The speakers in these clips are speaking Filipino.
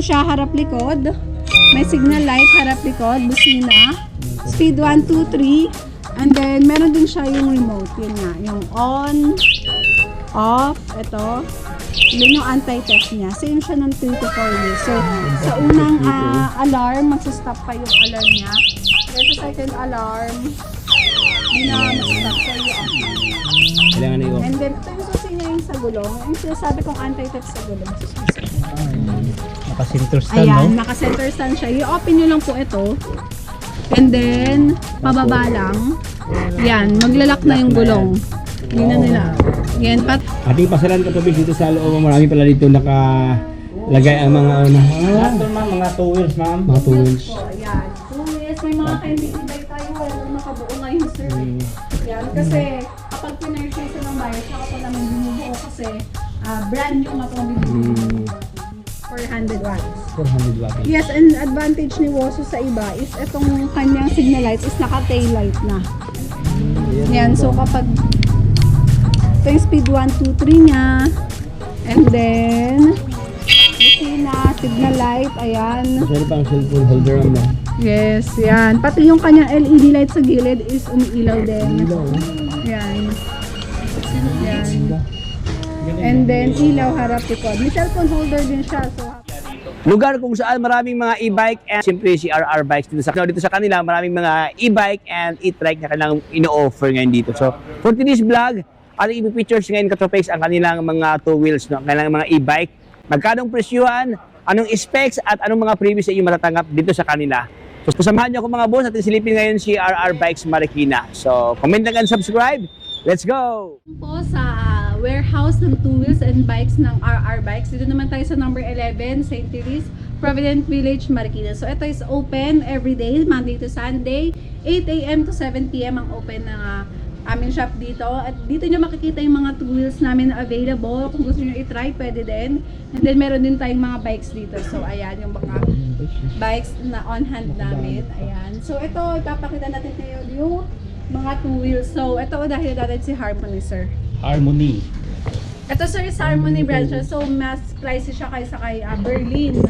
siya, harap-likod. May signal light, harap-likod, busina. Speed 1, 2, 3. And then, meron din siya yung remote. Yun nga, yung on, off, ito. Yun yung anti-theft niya. Same siya ng 3 to 4 years. So, sa unang alarm, magsastop pa yung alarm niya. Then sa second alarm, hindi na magsastop. So, Kailangan na i-off. and then, ito yung susi niya yung sa gulong. Yung sinasabi kong anti-theft sa gulong. Naka-center stand, Ayan, no? naka-center stand siya. I-open nyo lang po ito. And then, pababa lang. Yan, maglalak na yung gulong. Hindi na nila. Yan, Ating pasalan katubig dito sa loob. Marami pala dito nakalagay ang mga Lahat doon ma'am, mga 2 wheels ma'am. mga tools. Ayan. So, yes, may mga candy-ibay tayo. Wala nang nakabuo ngayon, sir. Yan, kasi kapag pinurchase ng buyer, saka po naman binubuo kasi brand new na itong binubuo. 400 watts. 400 watts. Yes, and advantage ni Woso sa iba is itong kanyang signal lights is naka-tail light na. Yan, so kapag ito yung speed 1, 2, 3 niya. And then, busina, signal light, ayan. Meron pang cellphone holder ang na. Yes, yan. Pati yung kanyang LED light sa gilid is umiilaw din. Yan. Yan. And then, ilaw harap likod. May cellphone holder din siya. So, Lugar kung saan maraming mga e-bike and siyempre si RR Bikes dito sa kanila, maraming mga e-bike and e-trike na kanilang ino-offer ngayon dito. So, for today's vlog, ating i-features ngayon katropex ang kanilang mga 2 wheels, no? Kanilang mga e-bike. Magkanong presyuhan, anong specs at anong mga previous na yung matatanggap dito sa kanila. So, samahan niyo ako mga boss at silipin ngayon si RR Bikes Marikina. So, comment lang and subscribe. Let's go! po sa warehouse ng 2 wheels and bikes ng RR Bikes. Dito naman tayo sa number 11, St. Therese, Provident Village, Marikina. So ito is open every day, Monday to Sunday, 8 a.m. to 7 p.m. ang open ng aming shop dito. At dito nyo makikita yung mga 2 wheels namin na available. Kung gusto nyo i-try, pwede din. And then meron din tayong mga bikes dito. So ayan yung mga bikes na on hand namin. Ayan. So ito, ipapakita natin kayo yung mga 2 wheels. So, ito dahil natin si Harmony, sir. Harmony. Ito, sir, is Harmony brand siya. So, mas pricey siya kaysa kay Berlin.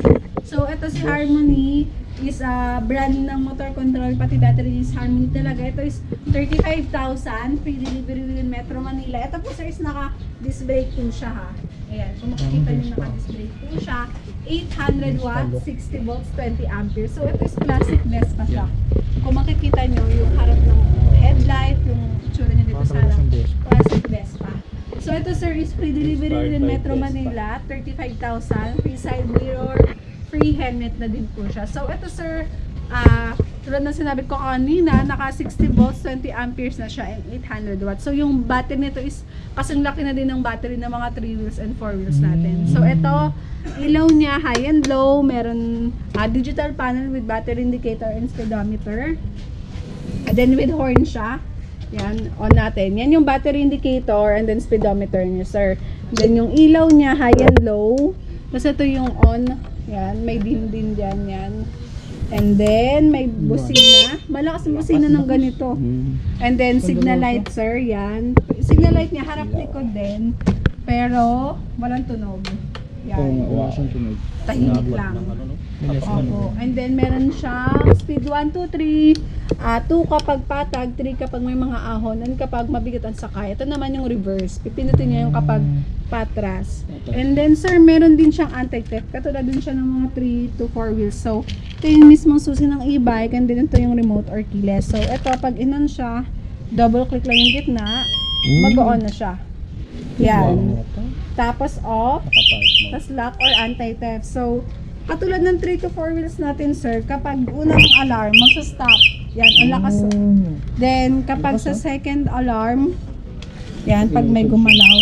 So, ito si Harmony is brand ng motor control, pati battery is Harmony talaga. Ito is 35,000, free delivery within Metro Manila. Ito po, sir, is naka-disc brake po siya, ha. Ayan, kung makikita nyo naka-disc brake po siya. 800 watts, 60 volts, 20 amperes. So, ito is classic Vespa siya. Kung makikita nyo yung harap ng headlight, yung itsura niya dito sa harap, classic Vespa. So, ito, sir, is free delivery within Metro Manila, 35,000, free side mirror, free helmet na din po siya. So, ito, sir, tulad ng sinabi ko kanina, naka 60 volts, 20 amperes na siya and 800 watts. So, yung battery nito is kasing laki na din ng battery ng mga 3 wheels and 4 wheels natin. So, ito, ilaw niya, high and low, meron digital panel with battery indicator and speedometer. And then with horn siya. Yan, on natin. Yan yung battery indicator and then speedometer niya, sir. And then yung ilaw niya, high and low. Tapos ito yung on. Yan, may dim din dyan, yan. And then, may busina. Malakas ang busina ng ganito. And then, signal light, sir. Yan. Signal light niya, harap likod din. Pero, walang tunog. Yan. Tahimik lang. Opo. And then, meron siyang speed 1, 2, 3. 2 kapag patag, 3 kapag may mga ahon, and kapag mabigat ang sakay. Ito naman yung reverse. Pipinutin niya yung kapag patras. And then, sir, meron din siyang anti-theft. Katulad din siya ng mga 3 to 4 wheels. So, ito yung mismong susi ng e-bike, and then ito yung remote or keyless. So, ito, pag inon siya, double click lang yung gitna, mag-on na siya. Yan. Tapos off, tapos lock or anti-theft. So, katulad ng 3 to 4 wheels natin, sir, kapag unang alarm, magsa-stop. Yan, ang lakas. Then, kapag sa second alarm, yan, pag may gumalaw,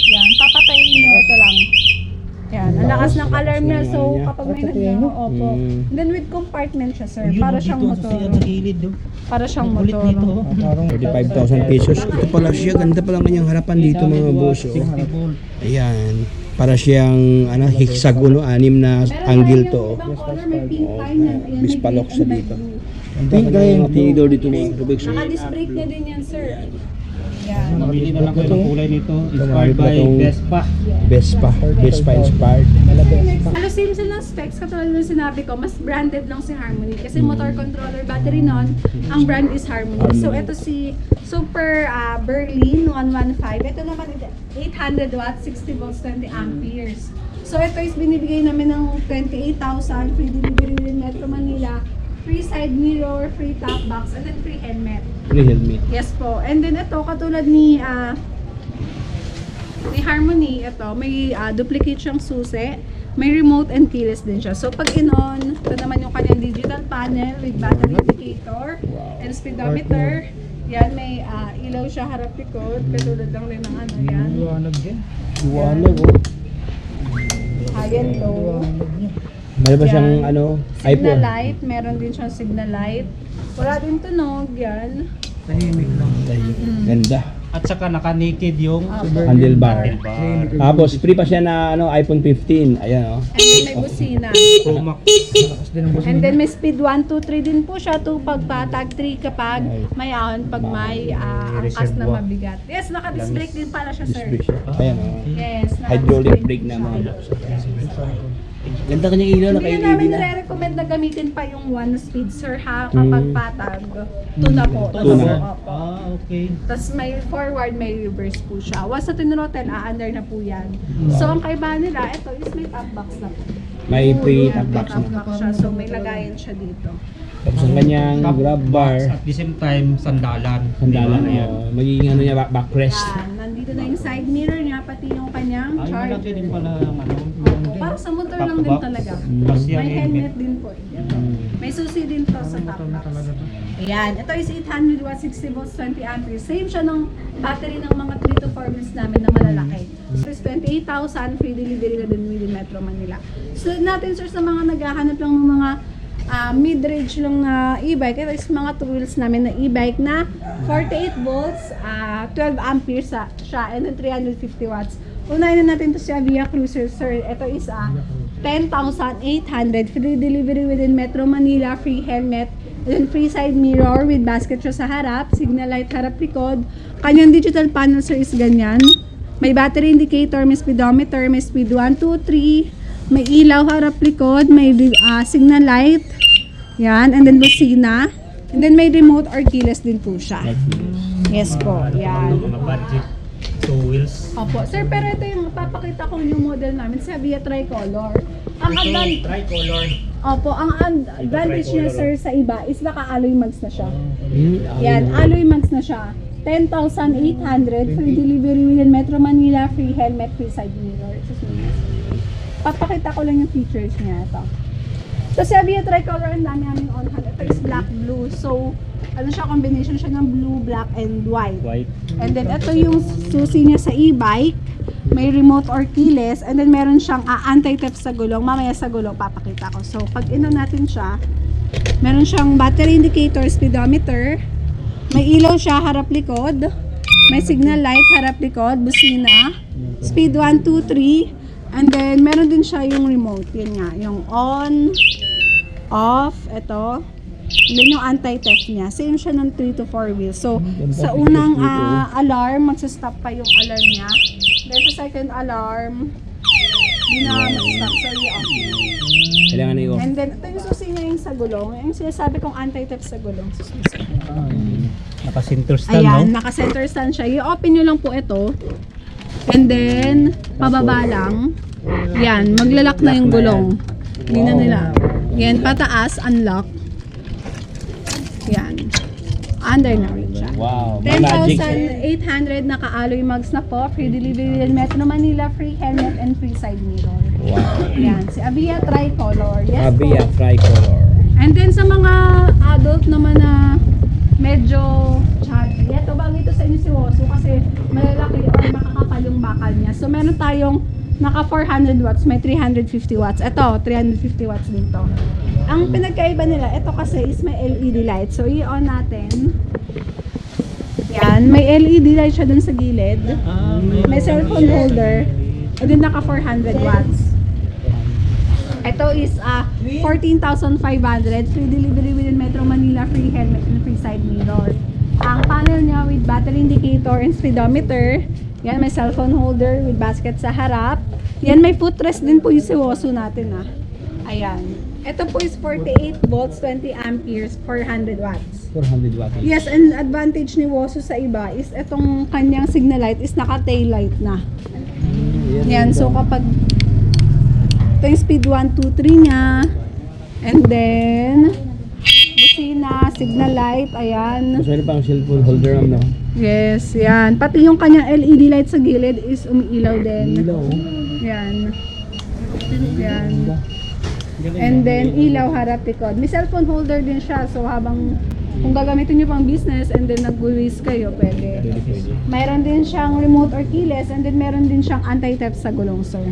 yan, papatayin nyo, ito lang. Yan, ang lakas ng alarm niya. So, kapag may naglaho, opo. Then, with compartment siya, sir. Para siyang motor. Para siyang motor. 35,000 pesos. Ito pala siya. Ganda pala ang kanyang harapan dito mga boss. Oh. Ayan. Para siyang hiksag anim na angle to. Bispalok siya dito. Pink na yung tinidor dito mga Rubik's. Naka-disc brake na din yan, sir. Yan. Namili na lang kayo ng kulay nito. Ito, Inspired by itong- Vespa. Vespa inspired. Ano, same sila ng specs, katulad ng sinabi ko, mas branded lang si Harmony. Kasi motor controller battery nun, ang brand is Harmony. So ito si Super Berlin 115. Ito naman 800 watts, 60 volts, 20 amperes. So ito is binibigay namin ng 28,000, free delivery within Metro Manila, free side mirror, free top box, and then free helmet. Free helmet. Yes po. And then ito, katulad ni Harmony, ito, may duplicate siyang susi. May remote and keyless din siya. So pag in-on, ito naman yung kanyang digital panel with battery indicator and speedometer. Yan, may ilaw siya harap likod. Katulad lang rin ng ano yan. Iwanag oh. High and low. Meron ba siyang Yan. ano, Signal iPhone? light. Meron din siyang signal light. Wala din tunog. Yan. Ganda. At saka naka-naked yung Handlebar. handlebar. Tapos free pa siya na ano, iPhone 15. Ayan oh. And then may busina. Pro Max. And then may speed 1, 2, 3 din po siya. 2 pagpatag, 3 kapag may ahon, pag may angkas na mabigat. Yes, naka-disc brake din pala siya, sir. Disc brake siya. Ayan oh. Yes, Hydraulic naka-disc brake na siya. mga boss. Ganda kanyang ilaw, Hindi naka-LED namin na. nare-recommend na gamitin pa yung 1 speed, sir, ha? Kapag patag, tuna po. Tuna. Opo. Okay. Tapos may forward, may reverse po siya. Once na tinrotel, under na po yan. So, ang kaibahan nila, ito is may top box na po. May free Yan, top box may top na. box siya. So, may lagayan siya dito. Tapos ang kanyang grab bar, At the same time, sandalan. sandalan. Ayan. Oh. Magiging ano niya, backrest. Yan, nandito na yung side mirror niya, pati yung kanyang Ay, malaki din charger. pala ang ano. Opo, para sa motor lang din talaga. Tapos yung May helmet. helmet din po. May susi din to sa top box. Ayan, ito is 800 watts, 60 volts, 20 amperes. Same siya ng battery ng mga 3 to 4 months namin na malalaki. So, is 28,000, free delivery na din within Metro Manila. So, natin sir, sa mga naghahanap lang ng mga mid-range lang na e-bike, ito is mga 2 wheels namin na e-bike na 48 volts, 12 amperes siya, and then 350 watts. Unahin na natin to si Avia Cruiser, sir. Ito is 10,800, free delivery within Metro Manila, free helmet, and then free side mirror with basket siya sa harap, signal light harap likod. Kanyang digital panel, sir, is ganyan. May battery indicator, may speedometer, may speed 1, 2, 3, may ilaw harap likod, may signal light, yan, and then busina, and then may remote or keyless din po siya. Yes po, yan. Mga budget. 2 wheels. Opo, sir, pero ito yung papakita ko yung model namin sa Via Tricolor. Ang Tricolor. Opo, ang advantage niya, sir, sa iba is naka-alloy mags na siya. Hmm, Yan, alloy mags na siya. 10,800, free delivery within Metro Manila, free helmet, free side mirror. Papakita ko lang yung features niya. Ito. So, sa Via Tricolor, ang dami namin on hand. Ito is black blue. So, ano siya, combination siya ng blue, black, and white. White. And then, ito yung susi niya sa e-bike. May remote or keyless. And then, meron siyang anti-theft sa gulong. Mamaya sa gulong, papakita ko. So, pag ino natin siya, meron siyang battery indicator, speedometer. May ilaw siya, harap likod. May signal light, harap likod, busina. Speed 1, 2, 3. And then, meron din siya yung remote. Yan nga, yung on, off, ito. And then yung anti-theft niya. Same siya ng 3 to 4 wheels. So, sa unang alarm, magsastop pa yung alarm niya. Then sa second alarm, di na mag-stop. So, i-off niya. Kailangan na i-off. And then, ito yung susi niya yung sa gulong. Yung sinasabi kong anti-theft sa gulong. Naka-center stand, Ayan, no? naka-center stand siya. I-open nyo lang po ito. And then, pababa lang. Yan, maglalak na yung gulong. Hindi na nila. Yan, pataas, unlock. Yan. Under na rin siya. Wow, magic. 10,800 naka-alloy mags na po. Free delivery in Metro Manila, free helmet, and free side mirror. Wow. Yan, si Avia Tricolor. Yes Avia po. Tricolor. And then sa mga adult naman na medyo chubby, ito bagay ito sa inyo si Wosu kasi malalaki or makakapal yung bakal niya. So meron tayong naka 400 watts, may 350 watts. Ito, 350 watts din to. Ang pinagkaiba nila, ito kasi is may LED light. So i-on natin. Yan, may LED light siya dun sa gilid. May cellphone holder. And then naka 400 watts. Ito is 14,500, free delivery within Metro Manila, free helmet and free side mirror. ang panel niya with battery indicator and speedometer. Yan, may cellphone holder with basket sa harap. Yan, may footrest din po yung Siwosu natin Ayan. Ito po is 48 volts, 20 amperes, 400 watts. 400 watts. Yes, and advantage ni Wosu sa iba is itong kanyang signal light is naka-tail light na. Yan, so kapag ito yung speed 1, 2, 3 niya, and then busina, signal light, ayan. Mas meron pang cellphone holder no? Yes, yan. Pati yung kanyang LED light sa gilid is umiilaw din. Ilaw. Yan. Yan. And then ilaw harap likod. May cellphone holder din siya, so habang kung gagamitin nyo pang business and then nag-waste kayo, pwede. Mayroon din siyang remote or keyless, and then meron din siyang anti-theft sa gulong, sir.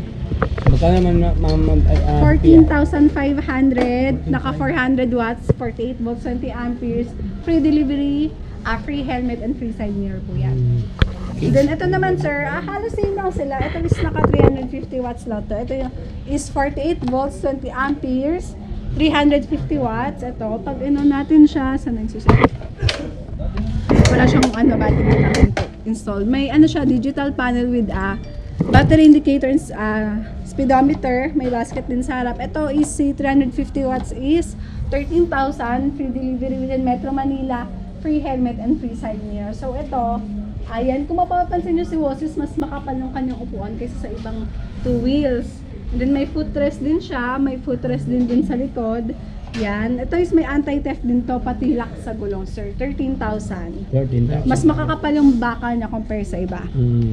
Magkano naman 14,500, naka 400 watts, 48 volts, 20 amperes, free delivery, free helmet, and free side mirror po yan. Then ito naman sir, halos same lang sila. Ito is naka 350 watts lang to. Ito is 48 volts, 20 amperes, 350 watts. Ito, pag natin siya, saan nagsuset? Wala siyang battery na installed. May siya, digital panel with battery indicator and speedometer. May basket din sa harap. Ito is 350 watts is 13,000, free delivery within Metro Manila, free helmet and free side mirror. So ito, ayan, kung mapapansin nyo si Wosus, mas makapal yung kanyang upuan kaysa sa ibang two wheels. And then may footrest din siya, may footrest din sa likod. Yan, ito is may anti-theft din to, pati lock sa gulong sir, 13,000. 13,000. Mas makakapal yung bakal niya compare sa iba.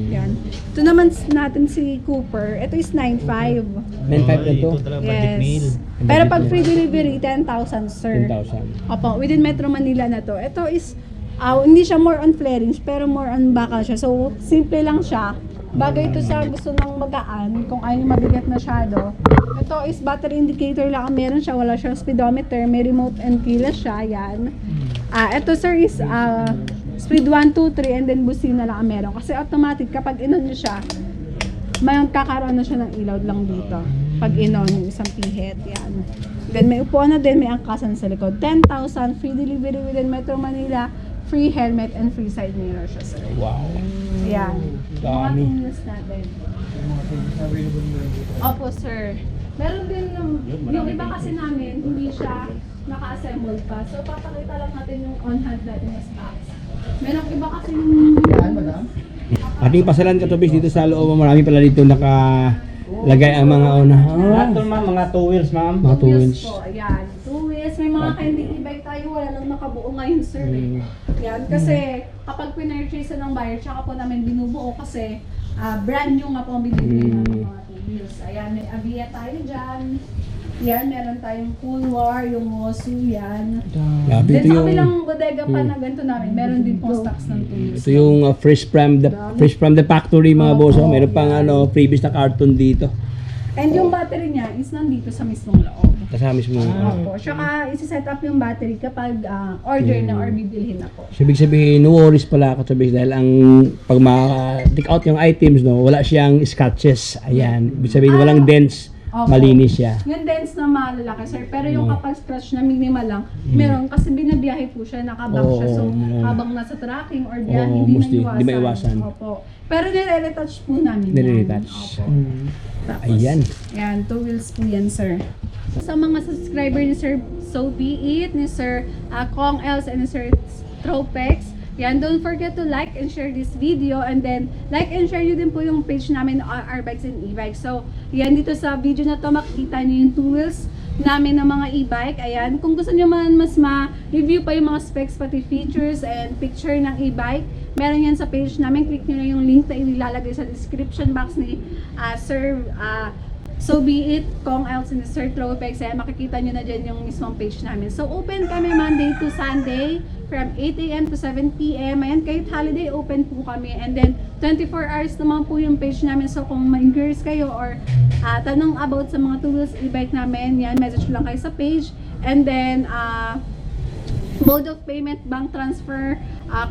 Yan. Ito naman natin si Cooper, ito is 9,500. 9,500 na to? Yes. Pero pag free delivery, 10,000 sir. 10,000. Opo, within Metro Manila na to. Ito is, hindi siya more on flarings, pero more on bakal siya. So, simple lang siya. Bagay ito sa gusto ng magaan, kung ayaw mabigat masyado. Ito is battery indicator lang ang meron siya, wala siyang speedometer, may remote and keyless siya, yan. Ito sir is speed 1, 2, 3 and then busina lang ang meron. Kasi automatic kapag inon nyo siya, may kakaroon na siya ng ilaw lang dito. Pag inon yung isang pihit, yan. Then may upuan na din, may angkasan sa likod. 10,000, free delivery within Metro Manila, free helmet and free side mirror siya sir. Wow. Yan. Mga Dami. tools natin. Opo sir. Meron din yung iba kasi namin, hindi siya naka-assemble pa. So papakita lang natin yung on-hand natin na stocks. Meron iba kasi Ating pasalan katubis dito sa loob, marami pala dito nakalagay ang mga Lahat to ma'am, mga two wheels ma'am. Mga two wheels wheels. po. Ayan. 2 wheels. May mga candy e-bike tayo. Wala lang nakabuo ngayon sir. Yan. Kasi kapag pinurchase ng buyer, tsaka po namin binubuo kasi brand new nga po ang binibili ng mga 2 wheels. Ayan. May Avia tayo dyan. Yan. Meron tayong Cool War, yung Wosu yan. Grabe, Then ito sa yung kabilang bodega pa na ganito namin, meron din po stocks ng 2 wheels. ito yung fresh from the factory mga boss. Meron pang previous na carton dito. And yung battery niya is nandito sa mismong loob. Kasama mismo. Opo. Tsaka isi-set up yung battery kapag order na or bibilhin na po. So, ibig sabihin, no worries pala katubis dahil ang pag ma-take out yung items, no, wala siyang scratches. Ayan. Ibig sabihin, walang dents. Opo. Malinis siya. Yung dents na malalaki sir, pero yung kapag scratch na minimal lang, meron kasi binabiyahe po siya, nakabang siya. So habang nasa tracking or biyahe, Oo, hindi mostly, na hindi maiwasan. Opo. Pero nire-retouch po namin yan. Nire-retouch. Opo. Tapos, Ayan. Yan, 2 wheels po yan sir. Sa mga subscriber ni Sir So Be It, ni Sir Kong Els, and ni Sir Tropex, yan, don't forget to like and share this video, and then like and share nyo din po yung page namin, R Bikes and E-Bikes. So, yan, dito sa video na to makikita nyo yung tools namin ng mga e-bike. Ayan, kung gusto nyo man mas ma-review pa yung mga specs, pati features and picture ng e-bike, meron yan sa page namin. Click nyo na yung link na ilalagay sa description box ni Sir So Be It, Kong Els, and Sir Tropex. Ayan, makikita nyo na dyan yung mismong page namin. So, open kami Monday to Sunday from 8 a.m. to 7 p.m. Ayan, kahit holiday, open po kami. And then, 24 hours naman po yung page namin. So, kung ma-inquires kayo or tanong about sa mga tools e-bike namin, yan, message lang kayo sa page. And then, mode of payment, bank transfer,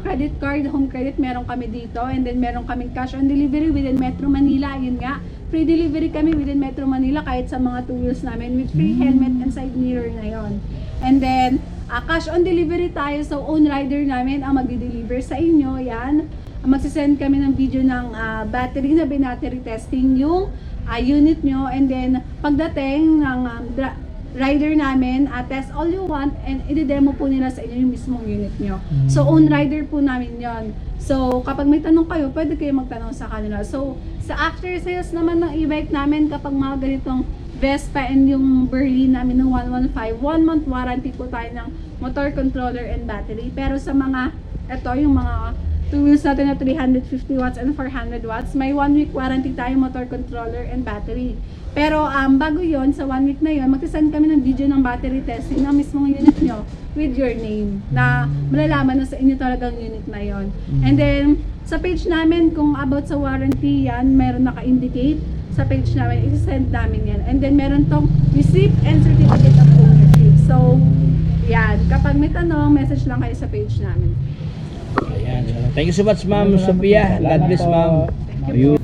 credit card, home credit, meron kami dito. And then meron kaming cash on delivery within Metro Manila. Yun nga, free delivery kami within Metro Manila kahit sa mga 2 wheels namin with free helmet and side mirror na yon. And then, cash on delivery tayo. So, own rider namin ang magdi-deliver sa inyo. Yan. Magsisend kami ng video ng battery na binattery testing yung unit nyo. And then, pagdating ng rider namin, test all you want and i-demo po nila sa inyo yung mismong unit nyo. So, own rider po namin yon. So, kapag may tanong kayo, pwede kayo magtanong sa kanila. So, sa after sales naman ng e-bike namin, kapag mga ganitong Vespa and yung Berlin namin ng 115, 1-month warranty po tayo ng motor controller and battery. Pero sa mga, ito yung mga two wheels natin na 350 watts and 400 watts, may 1 week warranty tayo motor controller and battery. Pero bago yon sa 1 week na yon, magsasend kami ng video ng battery testing ng mismong unit nyo with your name na malalaman na sa inyo talagang unit na yon. And then, sa page namin, kung about sa warranty yan, meron naka-indicate sa page namin, i-send namin yan. And then, meron tong receipt and certificate of ownership. So, yan. Kapag may tanong, message lang kayo sa page namin. Ayan. Thank you so much, Ma'am Sophia. God bless, Ma'am. Ayun.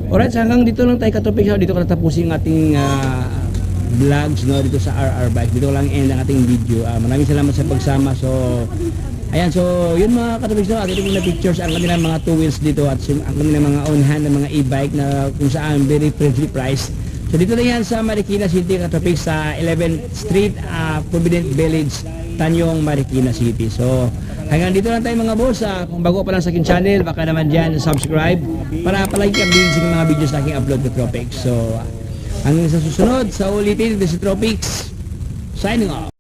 Alright, so hanggang dito lang tayo katropik. Dito ko natapusin ang ating vlogs dito sa RR Bike. Dito ko lang end ang ating video. Maraming salamat sa pagsama. So, ayan. So, yun mga katropik. Atin yung na pictures ang kanilang mga two wheels dito at ang kanilang mga on-hand na mga e-bike na kung saan very friendly price. So, dito na yan sa Marikina City, katropik sa 11th Street, Provident Village, Tanyong, Marikina City. So, hanggang dito lang tayo mga boss. Kung bago pa lang sa aking channel, baka naman dyan subscribe para palagi kang din sa mga videos na aking upload na Tropics. So, hanggang sa susunod, sa ulitin, ito si Tropics. Signing off.